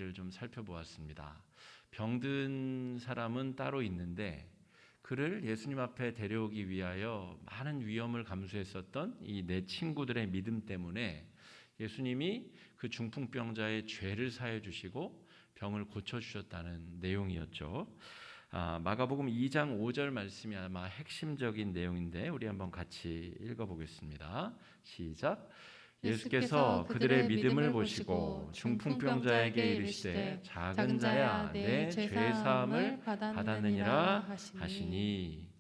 이야기를 좀 살펴보았습니다. 병든 사람은 따로 있는데 그를 예수님 앞에 데려오기 위하여 많은 위험을 감수했었던 이 네 친구들의 믿음 때문에 예수님이 그 중풍병자의 죄를 사해 주시고 병을 고쳐 주셨다는 내용이었죠. 마가복음 2장 5절 말씀이 아마 핵심적인 내용인데 우리 한번 같이 읽어보겠습니다. 시작. 예수께서 그들의 믿음을 보시고 중풍병자에게 이르시되 작은 자야 내 죄사함을 받았느니라 하시니,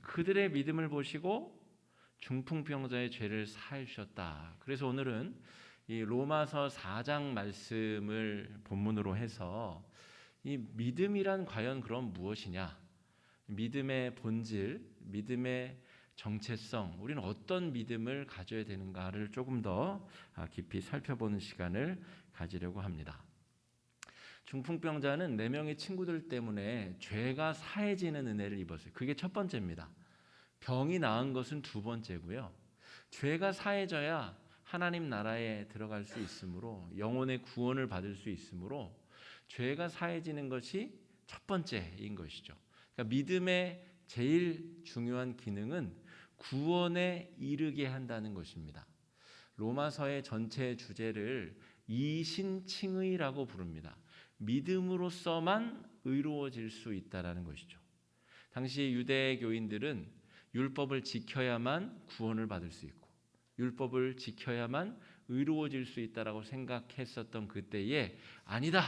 그들의 믿음을 보시고 중풍병자의 죄를 사해 주셨다. 그래서 오늘은 이 로마서 4장 말씀을 본문으로 해서 이 믿음이란 과연 그럼 무엇이냐? 믿음의 본질, 믿음의 정체성, 우리는 어떤 믿음을 가져야 되는가를 조금 더 깊이 살펴보는 시간을 가지려고 합니다. 중풍병자는 4명의 친구들 때문에 죄가 사해지는 은혜를 입었어요. 그게 첫 번째입니다. 병이 나은 것은 두 번째고요. 죄가 사해져야 하나님 나라에 들어갈 수 있으므로, 영혼의 구원을 받을 수 있으므로 죄가 사해지는 것이 첫 번째인 것이죠. 그러니까 믿음의 제일 중요한 기능은 구원에 이르게 한다는 것입니다. 로마서의 전체 주제를 이신칭의라고 부릅니다. 믿음으로서만 의로워질 수 있다는 것이죠. 당시 유대교인들은 율법을 지켜야만 구원을 받을 수 있고 율법을 지켜야만 의로워질 수 있다라고 생각했었던 그때에 아니다.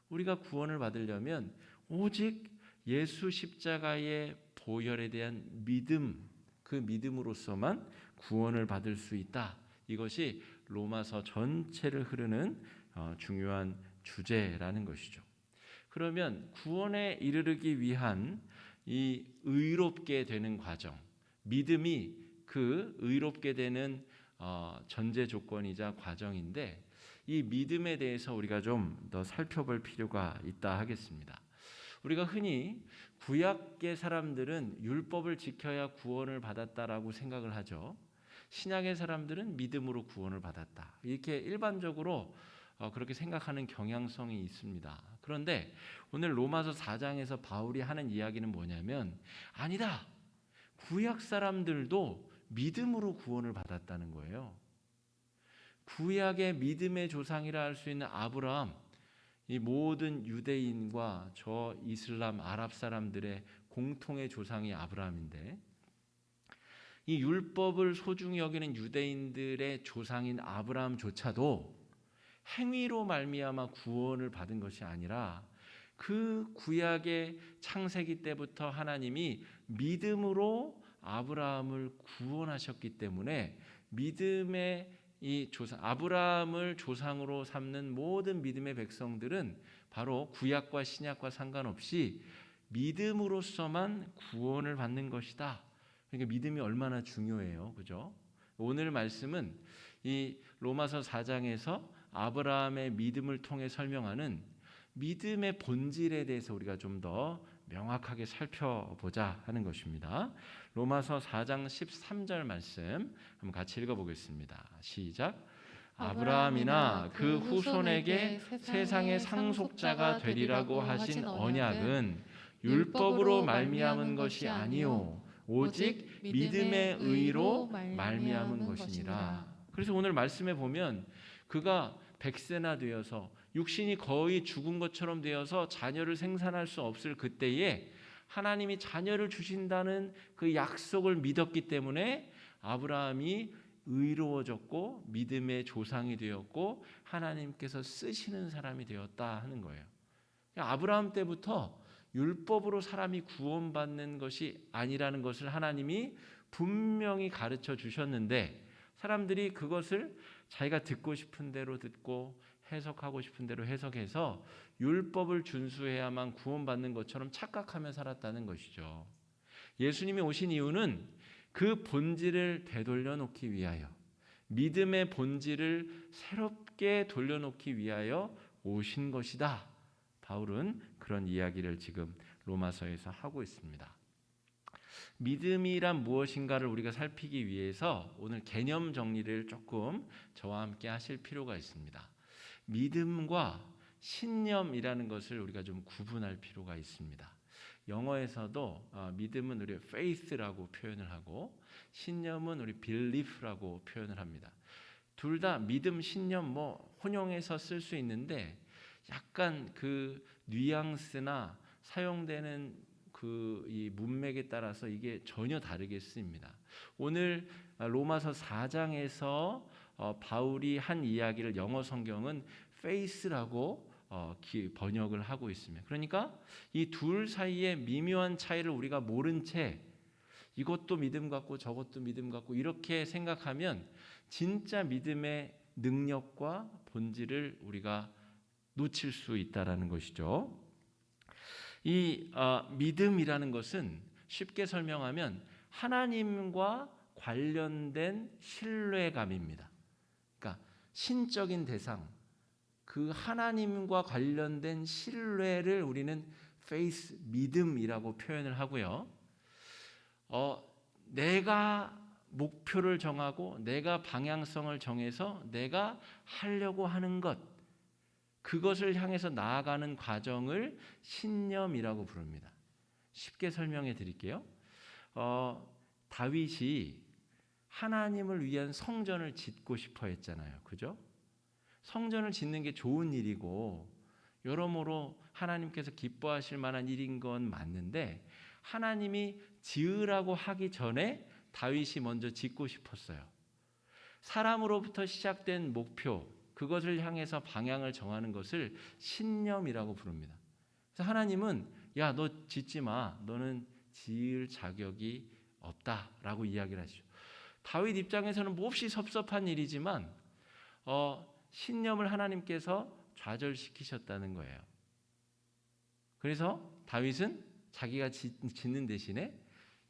우리가 구원을 받으려면 오직 예수 십자가의 보혈에 대한 믿음, 그 믿음으로서만 구원을 받을 수 있다. 이것이 로마서 전체를 흐르는 중요한 주제라는 것이죠. 그러면 구원에 이르르기 위한 이 의롭게 되는 과정, 믿음이 그 의롭게 되는 전제 조건이자 과정인데, 이 믿음에 대해서 우리가 좀 더 살펴볼 필요가 있다 하겠습니다. 우리가 흔히 구약의 사람들은 율법을 지켜야 구원을 받았다라고 생각을 하죠. 신약의 사람들은 믿음으로 구원을 받았다. 이렇게 일반적으로 그렇게 생각하는 경향성이 있습니다. 그런데 오늘 로마서 4장에서 바울이 하는 이야기는 뭐냐면, 아니다. 구약 사람들도 믿음으로 구원을 받았다는 거예요. 구약의 믿음의 조상이라 할 수 있는 아브라함, 이 모든 유대인과 저 이슬람 아랍 사람들의 공통의 조상이 아브라함인데, 이 율법을 소중히 여기는 유대인들의 조상인 아브라함조차도 행위로 말미암아 구원을 받은 것이 아니라 그 구약의 창세기 때부터 하나님이 믿음으로 아브라함을 구원하셨기 때문에 믿음의 이 조상, 아브라함을 조상으로 삼는 모든 믿음의 백성들은 바로 구약과 신약과 상관없이 믿음으로서만 구원을 받는 것이다. 그러니까 믿음이 얼마나 중요해요. 그죠? 오늘 말씀은 이 로마서 4장에서 아브라함의 믿음을 통해 설명하는 믿음의 본질에 대해서 우리가 좀 더 명확하게 살펴보자 하는 것입니다. 로마서 4장 13절 말씀 한번 같이 읽어보겠습니다. 시작. 아브라함이나 그 후손에게 세상의 상속자가 되리라고 하신 언약은 율법으로 말미암은 것이 아니요 오직 믿음의 의로 말미암은 것이니라. 그래서 오늘 말씀에 보면 그가 100세나 되어서 육신이 거의 죽은 것처럼 되어서 자녀를 생산할 수 없을 그때에 하나님이 자녀를 주신다는 그 약속을 믿었기 때문에 아브라함이 의로워졌고 믿음의 조상이 되었고 하나님께서 쓰시는 사람이 되었다 하는 거예요. 아브라함 때부터 율법으로 사람이 구원받는 것이 아니라는 것을 하나님이 분명히 가르쳐 주셨는데, 사람들이 그것을 자기가 듣고 싶은 대로 듣고 해석하고 싶은 대로 해석해서 율법을 준수해야만 구원받는 것처럼 착각하며 살았다는 것이죠. 예수님이 오신 이유는 그 본질을 되돌려 놓기 위하여, 믿음의 본질을 새롭게 돌려놓기 위하여 오신 것이다. 바울은 그런 이야기를 지금 로마서에서 하고 있습니다. 믿음이란 무엇인가를 우리가 살피기 위해서 오늘 개념 정리를 조금 저와 함께 하실 필요가 있습니다. 믿음과 신념이라는 것을 우리가 좀 구분할 필요가 있습니다. 영어에서도 믿음은 우리 faith라고 표현을 하고 신념은 우리 belief라고 표현을 합니다. 둘 다 믿음, 신념 혼용해서 쓸 수 있는데 약간 그 뉘앙스나 사용되는 이 문맥에 따라서 이게 전혀 다르게 쓰입니다. 오늘 로마서 4장에서 바울이 한 이야기를 영어 성경은 faith라고 번역을 하고 있습니다. 그러니까 이 둘 사이의 미묘한 차이를 우리가 모른 채 이것도 믿음 같고 저것도 믿음 같고 이렇게 생각하면 진짜 믿음의 능력과 본질을 우리가 놓칠 수 있다라는 것이죠. 이 믿음이라는 것은 쉽게 설명하면 하나님과 관련된 신뢰감입니다. 그러니까 신적인 대상, 그 하나님과 관련된 신뢰를 우리는 faith, 믿음이라고 표현을 하고요. 내가 목표를 정하고 내가 방향성을 정해서 내가 하려고 하는 것, 그것을 향해서 나아가는 과정을 신념이라고 부릅니다. 쉽게 설명해 드릴게요. 다윗이 하나님을 위한 성전을 짓고 싶어 했잖아요. 그죠? 성전을 짓는 게 좋은 일이고 여러모로 하나님께서 기뻐하실 만한 일인 건 맞는데 하나님이 지으라고 하기 전에 다윗이 먼저 짓고 싶었어요. 사람으로부터 시작된 목표, 그것을 향해서 방향을 정하는 것을 신념이라고 부릅니다. 그래서 하나님은 야, 너 짓지 마. 너는 지을 자격이 없다라고 이야기를 하시죠. 다윗 입장에서는 몹시 섭섭한 일이지만 신념을 하나님께서 좌절시키셨다는 거예요. 그래서 다윗은 자기가 짓는 대신에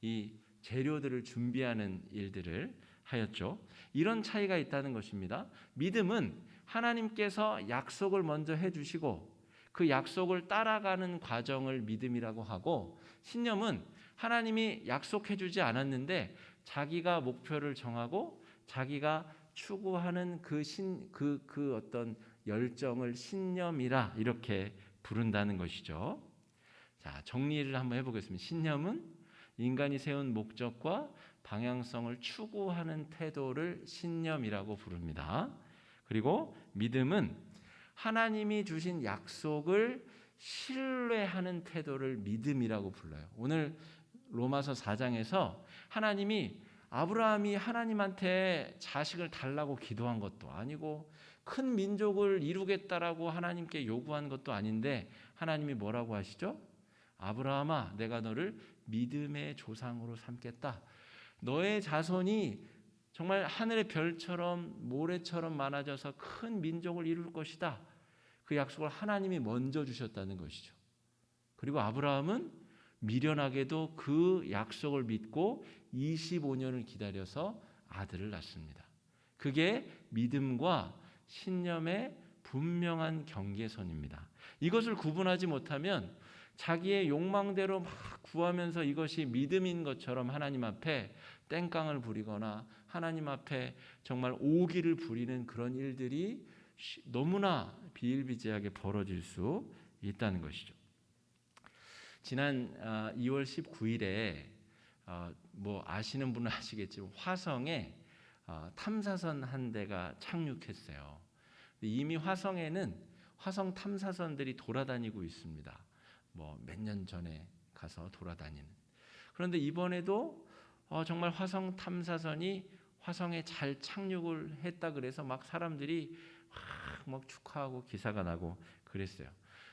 이 재료들을 준비하는 일들을 하였죠. 이런 차이가 있다는 것입니다. 믿음은 하나님께서 약속을 먼저 해주시고 그 약속을 따라가는 과정을 믿음이라고 하고, 신념은 하나님이 약속해주지 않았는데 자기가 목표를 정하고 자기가 추구하는 그 어떤 열정을 신념이라 이렇게 부른다는 것이죠. 자, 정리를 한번 해보겠습니다. 신념은 인간이 세운 목적과 방향성을 추구하는 태도를 신념이라고 부릅니다. 그리고 믿음은 하나님이 주신 약속을 신뢰하는 태도를 믿음이라고 불러요. 오늘 로마서 4장에서 하나님이 아브라함이 하나님한테 자식을 달라고 기도한 것도 아니고 큰 민족을 이루겠다라고 하나님께 요구한 것도 아닌데 하나님이 뭐라고 하시죠? 아브라함아, 내가 너를 믿음의 조상으로 삼겠다. 너의 자손이 정말 하늘의 별처럼 모래처럼 많아져서 큰 민족을 이룰 것이다. 그 약속을 하나님이 먼저 주셨다는 것이죠. 그리고 아브라함은 미련하게도 그 약속을 믿고 25년을 기다려서 아들을 낳습니다. 그게 믿음과 신념의 분명한 경계선입니다. 이것을 구분하지 못하면 자기의 욕망대로 막 구하면서 이것이 믿음인 것처럼 하나님 앞에 땡깡을 부리거나 하나님 앞에 정말 오기를 부리는 그런 일들이 너무나 비일비재하게 벌어질 수 있다는 것이죠. 지난 2월 19일에 아시는 분은 아시겠지만 화성에 탐사선 한 대가 착륙했어요. 이미 화성에는 화성 탐사선들이 돌아다니고 있습니다. 몇 년 전에 가서 돌아다니는. 그런데 이번에도 정말 화성 탐사선이 화성에 잘 착륙을 했다 그래서 막 사람들이 막 축하하고 기사가 나고 그랬어요.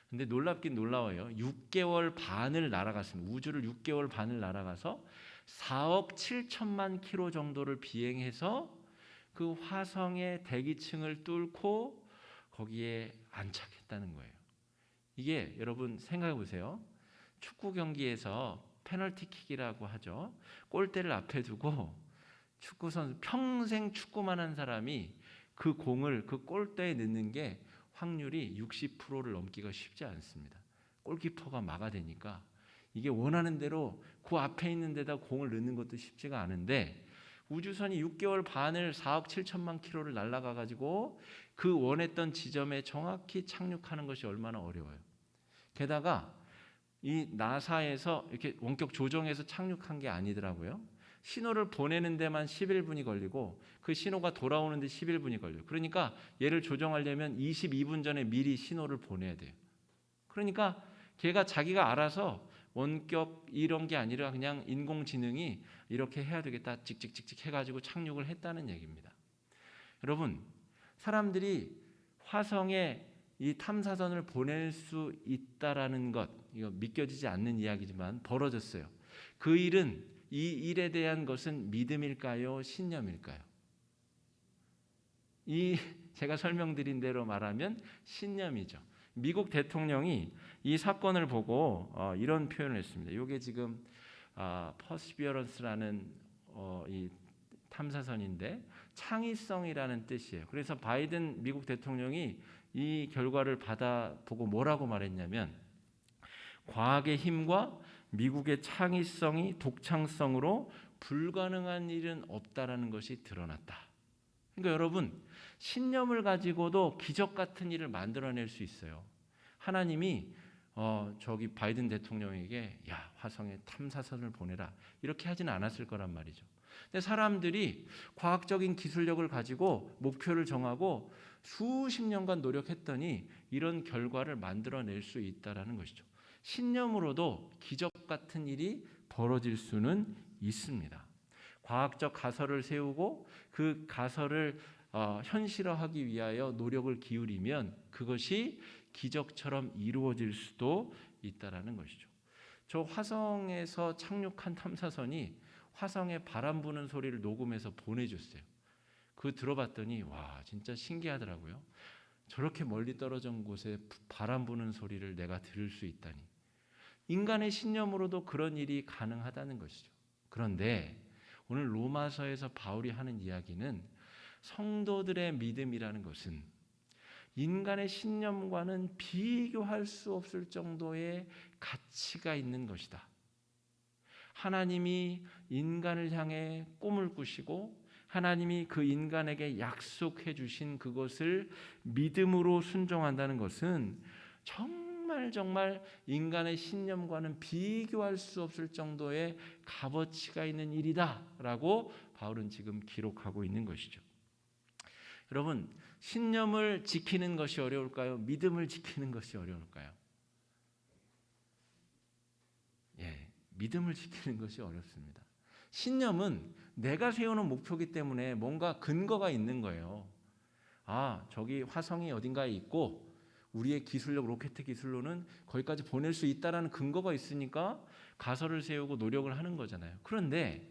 근데 놀랍긴 놀라워요. 6개월 반을 날아갔습니다. 우주를 6개월 반을 날아가서 4억 7천만 킬로 정도를 비행해서 그 화성의 대기층을 뚫고 거기에 안착했다는 거예요. 이게 여러분 생각해 보세요. 축구 경기에서 페널티킥이라고 하죠. 골대를 앞에 두고 축구 선수 평생 축구만 한 사람이 그 공을 그 골대에 넣는 게 확률이 60%를 넘기가 쉽지 않습니다. 골키퍼가 막아대니까 이게 원하는 대로 그 앞에 있는 데다 공을 넣는 것도 쉽지가 않은데 우주선이 6개월 반을 4억 7천만 킬로를 날아가 가지고 그 원했던 지점에 정확히 착륙하는 것이 얼마나 어려워요. 게다가 이 나사에서 이렇게 원격 조정해서 착륙한 게 아니더라고요. 신호를 보내는 데만 11분이 걸리고 그 신호가 돌아오는 데 11분이 걸려요. 그러니까 얘를 조정하려면 22분 전에 미리 신호를 보내야 돼요. 그러니까 걔가 자기가 알아서 원격 이런 게 아니라 그냥 인공지능이 이렇게 해야 되겠다 찍찍찍찍 해가지고 착륙을 했다는 얘기입니다. 여러분, 사람들이 화성에 이 탐사선을 보낼 수 있다라는 것, 이거 믿겨지지 않는 이야기지만 벌어졌어요. 그 일은, 이 일에 대한 것은 믿음일까요? 신념일까요? 제가 설명드린 대로 말하면 신념이죠. 미국 대통령이 이 사건을 보고 이런 표현을 했습니다. 이게 지금 퍼시비어런스라는 이 탐사선인데 창의성이라는 뜻이에요. 그래서 바이든 미국 대통령이 이 결과를 받아보고 뭐라고 말했냐면, 과학의 힘과 미국의 창의성이 독창성으로 불가능한 일은 없다라는 것이 드러났다. 그러니까 여러분, 신념을 가지고도 기적 같은 일을 만들어낼 수 있어요. 하나님이 저기 바이든 대통령에게 야, 화성에 탐사선을 보내라 이렇게 하지는 않았을 거란 말이죠. 근데 사람들이 과학적인 기술력을 가지고 목표를 정하고 수십 년간 노력했더니 이런 결과를 만들어낼 수 있다라는 것이죠. 신념으로도 기적 같은 일이 벌어질 수는 있습니다. 과학적 가설을 세우고 그 가설을 현실화하기 위하여 노력을 기울이면 그것이 기적처럼 이루어질 수도 있다라는 것이죠. 저 화성에서 착륙한 탐사선이 화성에 바람 부는 소리를 녹음해서 보내줬어요. 그거 들어봤더니 와, 진짜 신기하더라고요. 저렇게 멀리 떨어진 곳에 바람 부는 소리를 내가 들을 수 있다니. 인간의 신념으로도 그런 일이 가능하다는 것이죠. 그런데 오늘 로마서에서 바울이 하는 이야기는 성도들의 믿음이라는 것은 인간의 신념과는 비교할 수 없을 정도의 가치가 있는 것이다. 하나님이 인간을 향해 꿈을 꾸시고 하나님이 그 인간에게 약속해 주신 그것을 믿음으로 순종한다는 것은 정말 인간의 신념과는 비교할 수 없을 정도의 값어치가 있는 일이다라고 바울은 지금 기록하고 있는 것이죠. 여러분, 신념을 지키는 것이 어려울까요? 믿음을 지키는 것이 어려울까요? 믿음을 지키는 것이 어렵습니다. 신념은 내가 세우는 목표이기 때문에 뭔가 근거가 있는 거예요. 저기 화성이 어딘가에 있고 우리의 기술력, 로켓 기술로는 거기까지 보낼 수 있다라는 근거가 있으니까 가설을 세우고 노력을 하는 거잖아요. 그런데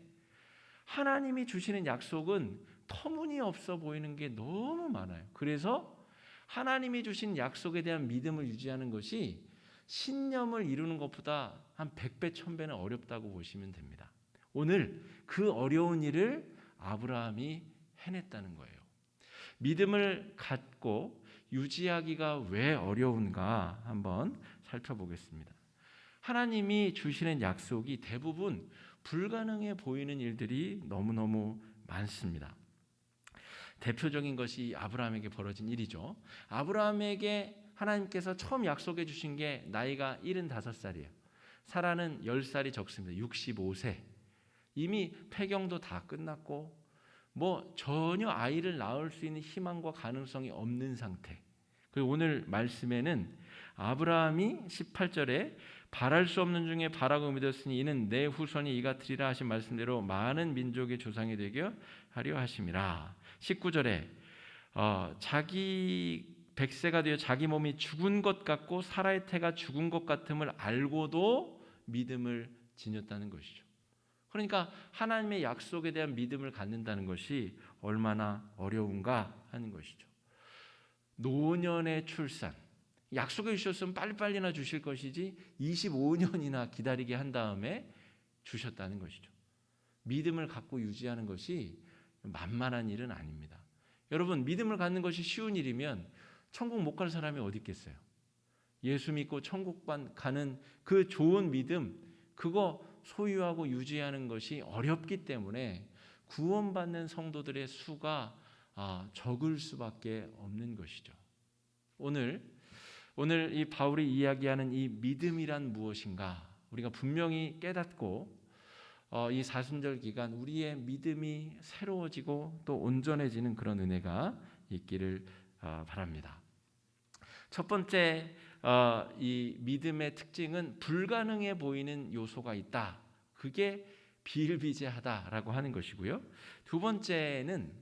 하나님이 주시는 약속은 터무니없어 보이는 게 너무 많아요. 그래서 하나님이 주신 약속에 대한 믿음을 유지하는 것이 신념을 이루는 것보다 한 100배, 1000배는 어렵다고 보시면 됩니다. 오늘 그 어려운 일을 아브라함이 해냈다는 거예요. 믿음을 갖고 유지하기가 왜 어려운가 한번 살펴보겠습니다. 하나님이 주시는 약속이 대부분 불가능해 보이는 일들이 너무너무 많습니다. 대표적인 것이 아브라함에게 벌어진 일이죠. 아브라함에게 하나님께서 처음 약속해 주신 게 나이가 75살이에요. 사라는 10살이 적습니다. 65세. 이미 폐경도 다 끝났고 전혀 아이를 낳을 수 있는 희망과 가능성이 없는 상태. 그리고 오늘 말씀에는 아브라함이 18절에 바랄 수 없는 중에 바라고 믿었으니 이는 내 후손이 이같으리라 하신 말씀대로 많은 민족의 조상이 되게 하려 하심이라. 19절에 자기 100세가 되어 자기 몸이 죽은 것 같고 사라의 태가 죽은 것 같음을 알고도 믿음을 지녔다는 것이죠. 그러니까 하나님의 약속에 대한 믿음을 갖는다는 것이 얼마나 어려운가 하는 것이죠. 노년의 출산, 약속해 주셨으면 빨리빨리나 주실 것이지 25년이나 기다리게 한 다음에 주셨다는 것이죠. 믿음을 갖고 유지하는 것이 만만한 일은 아닙니다. 여러분, 믿음을 갖는 것이 쉬운 일이면 천국 못 갈 사람이 어디 있겠어요? 예수 믿고 천국 가는 그 좋은 믿음, 그거 소유하고 유지하는 것이 어렵기 때문에 구원받는 성도들의 수가 적을 수밖에 없는 것이죠. 오늘 이 바울이 이야기하는 이 믿음이란 무엇인가 우리가 분명히 깨닫고 이 사순절 기간 우리의 믿음이 새로워지고 또 온전해지는 그런 은혜가 있기를 바랍니다. 첫 번째 이 믿음의 특징은 불가능해 보이는 요소가 있다. 그게 비일비재하다라고 하는 것이고요. 두 번째는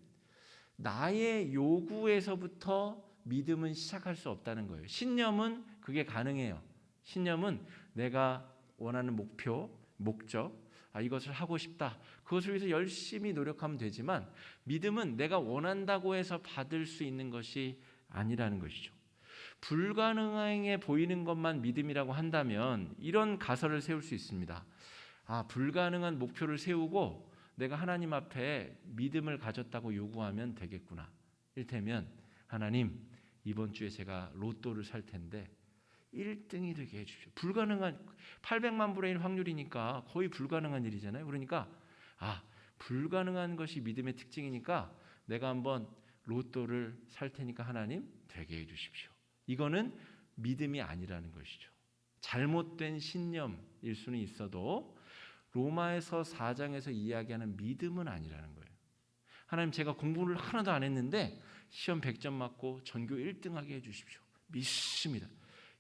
나의 요구에서부터 믿음은 시작할 수 없다는 거예요. 신념은 그게 가능해요. 신념은 내가 원하는 목표, 목적, 이것을 하고 싶다. 그것을 위해서 열심히 노력하면 되지만 믿음은 내가 원한다고 해서 받을 수 있는 것이 아니라는 것이죠. 불가능해 보이는 것만 믿음이라고 한다면 이런 가설을 세울 수 있습니다. 불가능한 목표를 세우고 내가 하나님 앞에 믿음을 가졌다고 요구하면 되겠구나. 이를테면 하나님 이번 주에 제가 로또를 살 텐데 1등이 되게 해주십시오. 불가능한 800만 분의 1 확률이니까 거의 불가능한 일이잖아요. 그러니까 불가능한 것이 믿음의 특징이니까 내가 한번 로또를 살 테니까 하나님 되게 해주십시오. 이거는 믿음이 아니라는 것이죠. 잘못된 신념일 수는 있어도 로마에서 4장에서 이야기하는 믿음은 아니라는 거예요. 하나님 제가 공부를 하나도 안 했는데 시험 100점 맞고 전교 1등하게 해주십시오. 믿습니다.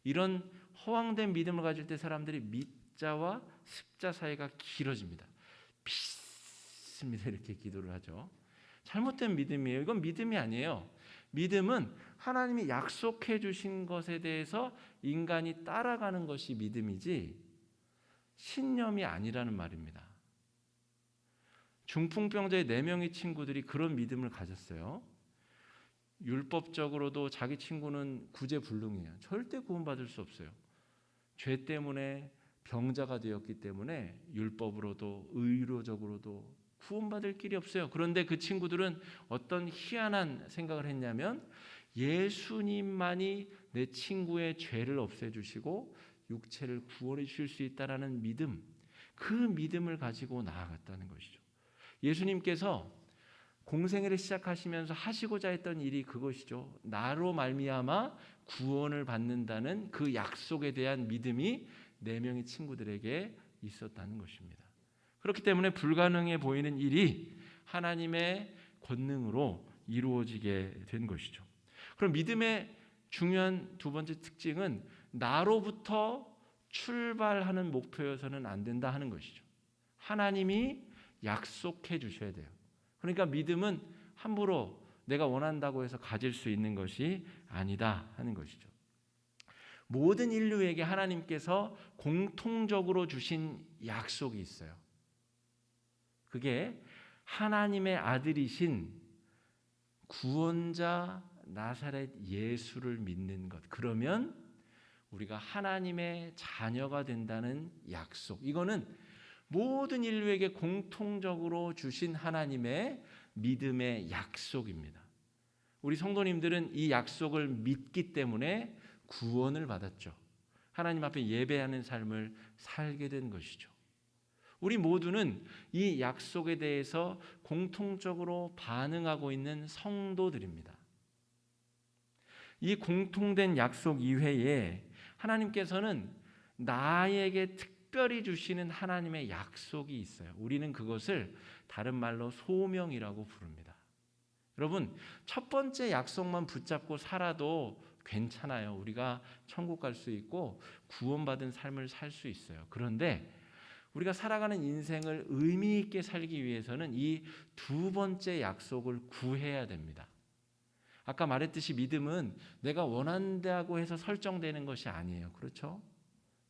이런 허황된 믿음을 가질 때 사람들이 믿자와 습자 사이가 길어집니다. 믿습니다 이렇게 기도를 하죠. 잘못된 믿음이에요. 이건 믿음이 아니에요. 믿음은 하나님이 약속해 주신 것에 대해서 인간이 따라가는 것이 믿음이지 신념이 아니라는 말입니다. 중풍병자의 4명의 친구들이 그런 믿음을 가졌어요. 율법적으로도 자기 친구는 구제불능이에요. 절대 구원받을 수 없어요. 죄 때문에 병자가 되었기 때문에 율법으로도 의료적으로도 구원받을 길이 없어요. 그런데 그 친구들은 어떤 희한한 생각을 했냐면 예수님만이 내 친구의 죄를 없애주시고 육체를 구원해 주실 수 있다라는 믿음, 그 믿음을 가지고 나아갔다는 것이죠. 예수님께서 공생애를 시작하시면서 하시고자 했던 일이 그것이죠. 나로 말미암아 구원을 받는다는 그 약속에 대한 믿음이 4명의 친구들에게 있었다는 것입니다. 그렇기 때문에 불가능해 보이는 일이 하나님의 권능으로 이루어지게 된 것이죠. 그럼 믿음의 중요한 두 번째 특징은 나로부터 출발하는 목표여서는 안 된다 하는 것이죠. 하나님이 약속해 주셔야 돼요. 그러니까 믿음은 함부로 내가 원한다고 해서 가질 수 있는 것이 아니다 하는 것이죠. 모든 인류에게 하나님께서 공통적으로 주신 약속이 있어요. 그게 하나님의 아들이신 구원자 나사렛 예수를 믿는 것. 그러면 우리가 하나님의 자녀가 된다는 약속. 이거는 모든 인류에게 공통적으로 주신 하나님의 믿음의 약속입니다. 우리 성도님들은 이 약속을 믿기 때문에 구원을 받았죠. 하나님 앞에 예배하는 삶을 살게 된 것이죠. 우리 모두는 이 약속에 대해서 공통적으로 반응하고 있는 성도들입니다. 이 공통된 약속 이외에 하나님께서는 나에게 특별히 주시는 하나님의 약속이 있어요. 우리는 그것을 다른 말로 소명이라고 부릅니다. 여러분, 첫 번째 약속만 붙잡고 살아도 괜찮아요. 우리가 천국 갈 수 있고 구원받은 삶을 살 수 있어요. 그런데 우리가 살아가는 인생을 의미 있게 살기 위해서는 이 두 번째 약속을 구해야 됩니다. 아까 말했듯이 믿음은 내가 원한다고 해서 설정되는 것이 아니에요. 그렇죠?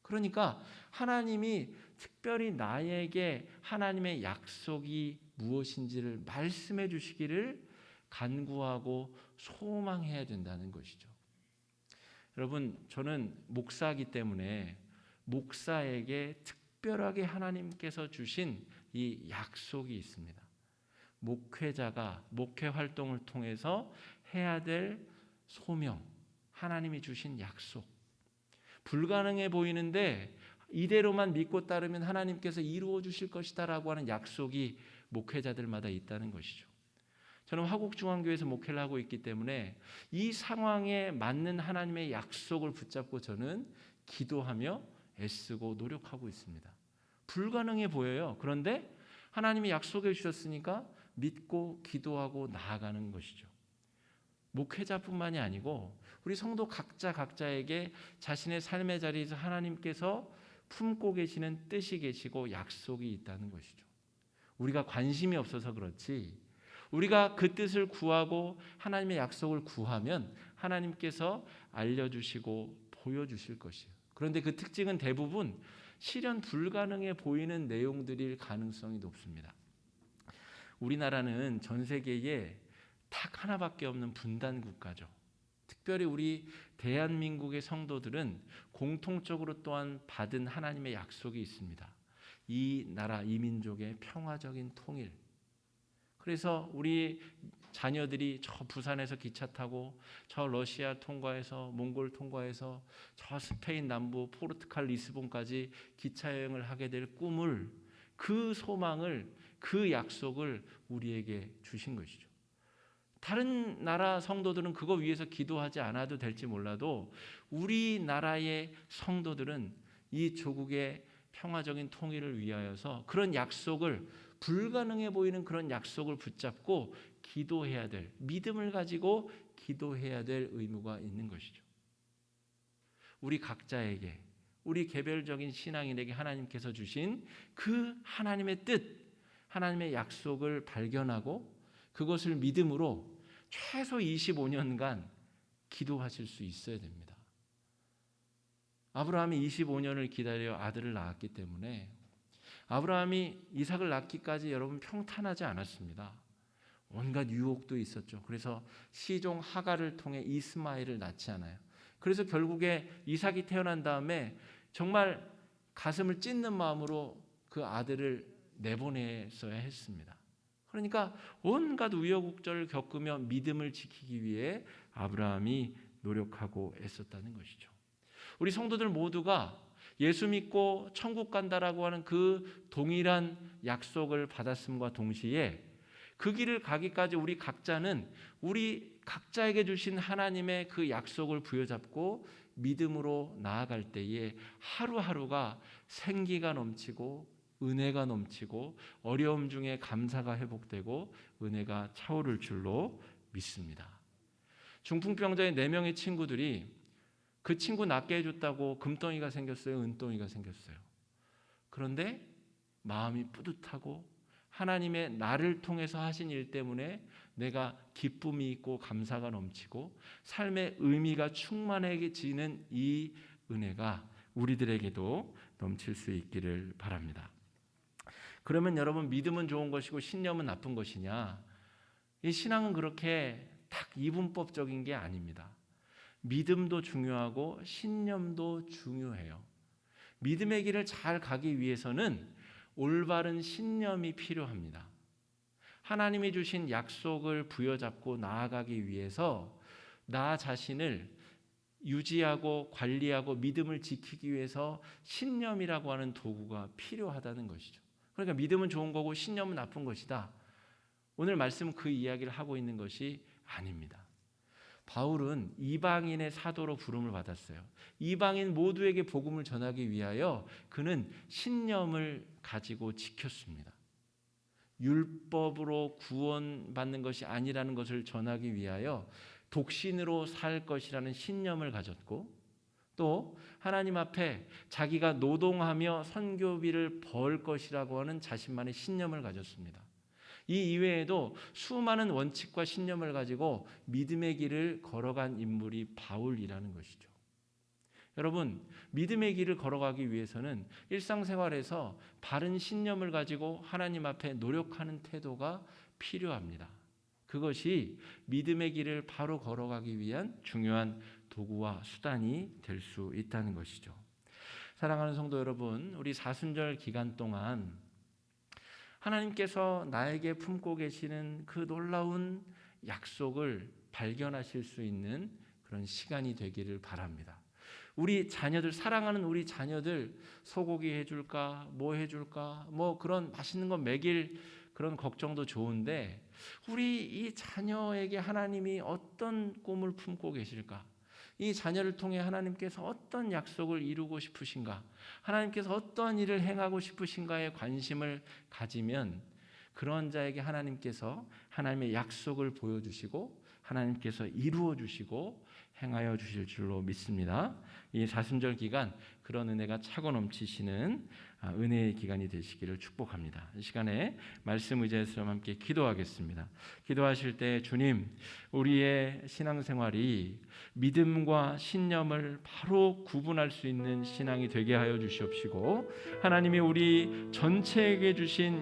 그러니까 하나님이 특별히 나에게 하나님의 약속이 무엇인지를 말씀해 주시기를 간구하고 소망해야 된다는 것이죠. 여러분, 저는 목사이기 때문에 목사에게 특별하게 하나님께서 주신 이 약속이 있습니다. 목회자가 목회 활동을 통해서 해야 될 소명, 하나님이 주신 약속. 불가능해 보이는데 이대로만 믿고 따르면 하나님께서 이루어 주실 것이다라고 하는 약속이 목회자들마다 있다는 것이죠. 저는 화곡중앙교회에서 목회를 하고 있기 때문에 이 상황에 맞는 하나님의 약속을 붙잡고 저는 기도하며 애쓰고 노력하고 있습니다. 불가능해 보여요. 그런데 하나님이 약속해 주셨으니까 믿고 기도하고 나아가는 것이죠. 목회자뿐만이 아니고 우리 성도 각자에게 자신의 삶의 자리에서 하나님께서 품고 계시는 뜻이 계시고 약속이 있다는 것이죠. 우리가 관심이 없어서 그렇지, 우리가 그 뜻을 구하고 하나님의 약속을 구하면 하나님께서 알려주시고 보여주실 것이에요. 그런데 그 특징은 대부분 실현 불가능해 보이는 내용들일 가능성이 높습니다. 우리나라는 전 세계에 딱 하나밖에 없는 분단 국가죠. 특별히 우리 대한민국의 성도들은 공통적으로 또한 받은 하나님의 약속이 있습니다. 이 나라, 이 민족의 평화적인 통일. 그래서 우리 자녀들이 저 부산에서 기차 타고 저 러시아 통과해서 몽골 통과해서 저 스페인 남부 포르투갈 리스본까지 기차 여행을 하게 될 꿈을, 그 소망을, 그 약속을 우리에게 주신 것이죠. 다른 나라 성도들은 그거 위해서 기도하지 않아도 될지 몰라도 우리나라의 성도들은 이 조국의 평화적인 통일을 위하여서 그런 약속을, 불가능해 보이는 그런 약속을 붙잡고 기도해야 될, 믿음을 가지고 기도해야 될 의무가 있는 것이죠. 우리 각자에게, 우리 개별적인 신앙인에게 하나님께서 주신 그 하나님의 뜻, 하나님의 약속을 발견하고 그것을 믿음으로 최소 25년간 기도하실 수 있어야 됩니다. 아브라함이 25년을 기다려 아들을 낳았기 때문에 아브라함이 이삭을 낳기까지 여러분 평탄하지 않았습니다. 온갖 유혹도 있었죠. 그래서 시종 하갈을 통해 이스마엘을 낳지 않아요. 그래서 결국에 이삭이 태어난 다음에 정말 가슴을 찢는 마음으로 그 아들을 내보냈어야 했습니다. 그러니까 온갖 우여곡절을 겪으며 믿음을 지키기 위해 아브라함이 노력하고 애썼다는 것이죠. 우리 성도들 모두가 예수 믿고 천국 간다라고 하는 그 동일한 약속을 받았음과 동시에 그 길을 가기까지 우리 각자는 우리 각자에게 주신 하나님의 그 약속을 부여잡고 믿음으로 나아갈 때에 하루하루가 생기가 넘치고 은혜가 넘치고 어려움 중에 감사가 회복되고 은혜가 차오를 줄로 믿습니다. 중풍병자의 4명의 친구들이 그 친구 낫게 해줬다고 금덩이가 생겼어요? 은덩이가 생겼어요? 그런데 마음이 뿌듯하고 하나님의 나를 통해서 하신 일 때문에 내가 기쁨이 있고 감사가 넘치고 삶의 의미가 충만해지는 이 은혜가 우리들에게도 넘칠 수 있기를 바랍니다. 그러면 여러분, 믿음은 좋은 것이고 신념은 나쁜 것이냐? 이 신앙은 그렇게 딱 이분법적인 게 아닙니다. 믿음도 중요하고 신념도 중요해요. 믿음의 길을 잘 가기 위해서는 올바른 신념이 필요합니다. 하나님이 주신 약속을 부여잡고 나아가기 위해서 나 자신을 유지하고 관리하고 믿음을 지키기 위해서 신념이라고 하는 도구가 필요하다는 것이죠. 그러니까 믿음은 좋은 거고 신념은 나쁜 것이다. 오늘 말씀은 그 이야기를 하고 있는 것이 아닙니다. 바울은 이방인의 사도로 부름을 받았어요. 이방인 모두에게 복음을 전하기 위하여 그는 신념을 가지고 지켰습니다. 율법으로 구원받는 것이 아니라는 것을 전하기 위하여 독신으로 살 것이라는 신념을 가졌고, 또 하나님 앞에 자기가 노동하며 선교비를 벌 것이라고 하는 자신만의 신념을 가졌습니다. 이 이외에도 수많은 원칙과 신념을 가지고 믿음의 길을 걸어간 인물이 바울이라는 것이죠. 여러분, 믿음의 길을 걸어가기 위해서는 일상생활에서 바른 신념을 가지고 하나님 앞에 노력하는 태도가 필요합니다. 그것이 믿음의 길을 바로 걸어가기 위한 중요한 도구와 수단이 될 수 있다는 것이죠. 사랑하는 성도 여러분, 우리 사순절 기간 동안 하나님께서 나에게 품고 계시는 그 놀라운 약속을 발견하실 수 있는 그런 시간이 되기를 바랍니다. 우리 자녀들, 사랑하는 우리 자녀들 소고기 해줄까, 뭐 해줄까, 뭐 그런 맛있는 거 먹일 그런 걱정도 좋은데, 우리 이 자녀에게 하나님이 어떤 꿈을 품고 계실까? 이 자녀를 통해 하나님께서 어떤 약속을 이루고 싶으신가? 하나님께서 어떤 일을 행하고 싶으신가에 관심을 가지면 그런 자에게 하나님께서 하나님의 약속을 보여주시고 하나님께서 이루어 주시고 행하여 주실 줄로 믿습니다. 이 사순절 기간 그런 은혜가 차고 넘치시는 은혜의 기간이 되시기를 축복합니다. 이 시간에 말씀 의지해서 함께 기도하겠습니다. 기도하실 때 주님, 우리의 신앙생활이 믿음과 신념을 바로 구분할 수 있는 신앙이 되게 하여 주시옵시고, 하나님이 우리 전체에게 주신